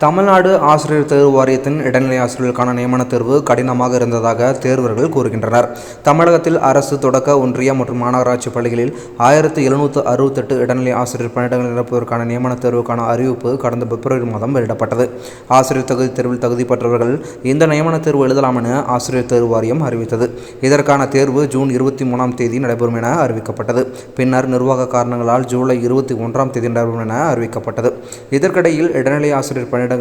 தமிழ்நாடு ஆசிரியர் தேர்வு வாரியத்தின் இடைநிலை ஆசிரியர்களுக்கான நியமன தேர்வு கடினமாக இருந்ததாக தேர்வர்கள் கூறுகின்றனர். தமிழகத்தில் அரசு தொடக்க, ஒன்றிய மற்றும் மாநகராட்சி பள்ளிகளில் 1768 இடைநிலை ஆசிரியர் பணியிடங்கள் நிரப்புவதற்கான நியமன தேர்வுக்கான அறிவிப்பு கடந்த பிப்ரவரி மாதம் வெளியிடப்பட்டது. ஆசிரியர் தகுதி தேர்வில் தகுதி பெற்றவர்கள் இந்த நியமன தேர்வு எழுதலாம் என ஆசிரியர் தேர்வு வாரியம் அறிவித்தது. இதற்கான தேர்வு ஜூன் 23ஆம் தேதி நடைபெறும் என அறிவிக்கப்பட்டது. பின்னர் நிர்வாக காரணங்களால் ஜூலை 21ஆம் தேதி நடைபெறும் என அறிவிக்கப்பட்டது. இதற்கிடையில் இடைநிலை ஆசிரியர் பணியிடங்களில்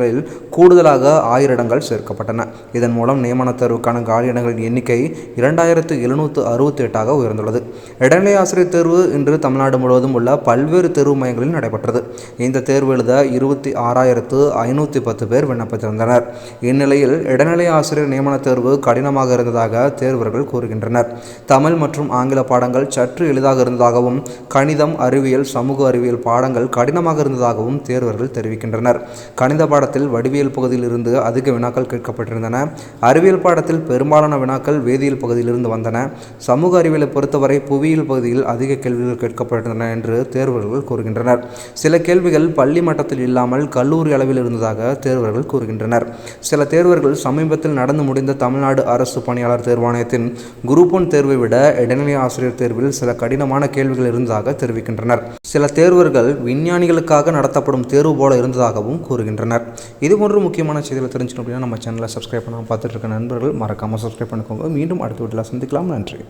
கூடுதலாக 1000 இடங்கள் சேர்க்கப்பட்டன. இதன் மூலம் நியமன தேர்வுக்கான காலி இடங்களின் எண்ணிக்கை 2768ஆக உயர்ந்துள்ளது. இடைநிலை ஆசிரியர் தேர்வு இன்று தமிழ்நாடு முழுவதும் உள்ள பல்வேறு தேர்வு மையங்களில் நடைபெற்றது. இந்த தேர்வு எழுத 26,510 பேர் விண்ணப்பித்திருந்தனர். இந்நிலையில் இடைநிலை ஆசிரியர் நியமன தேர்வு கடினமாக இருந்ததாக தேர்வர்கள் கூறுகின்றனர். தமிழ் மற்றும் ஆங்கில பாடங்கள் சற்று எளிதாக இருந்ததாகவும், கணிதம், அறிவியல், சமூக அறிவியல் பாடங்கள் கடினமாக இருந்ததாகவும் தேர்வர்கள் தெரிவிக்கின்றனர். கணித பாடத்தில் வடிவியல் பகுதியில் இருந்து அதிக வினாக்கள் கேட்கப்பட்டிருந்தன. அறிவியல் பாடத்தில் பெரும்பாலான வினாக்கள் வேதியியல் பகுதியிலிருந்து வந்தன. சமூக அறிவியலை பொறுத்தவரை புவியியல் பகுதியில் அதிக கேள்விகள் கேட்கப்பட்டிருந்தன என்று தேர்வர்கள் கூறுகின்றனர். சில கேள்விகள் பள்ளி மட்டத்தில் இல்லாமல் கல்லூரி அளவில் இருந்ததாக தேர்வர்கள் கூறுகின்றனர். சில தேர்வர்கள் சமீபத்தில் நடந்து முடிந்த தமிழ்நாடு அரசு பணியாளர் தேர்வாணையத்தின் குரூப் 1 தேர்வை விட இடைநிலை ஆசிரியர் தேர்வில் சில கடினமான கேள்விகள் இருந்ததாக தெரிவிக்கின்றனர். சில தேர்வர்கள் விஞ்ஞானிகளுக்காக நடத்தப்படும் தேர்வு போல இருந்ததாகவும் கூறுகின்றனர். இதுபோன்ற முக்கியமான செய்திகளை தெரிஞ்சுக்கணும் அப்படின்னா நம்ம சேனலை சப்ஸ்கிரைப் பண்ணாமல் பார்த்துட்டு இருக்க நண்பர்கள் மறக்காமல் சப்ஸ்கிரைப் பண்ணிக்கோங்க. மீண்டும் அடுத்த வீட்டில் சந்திக்கலாம். நன்றி.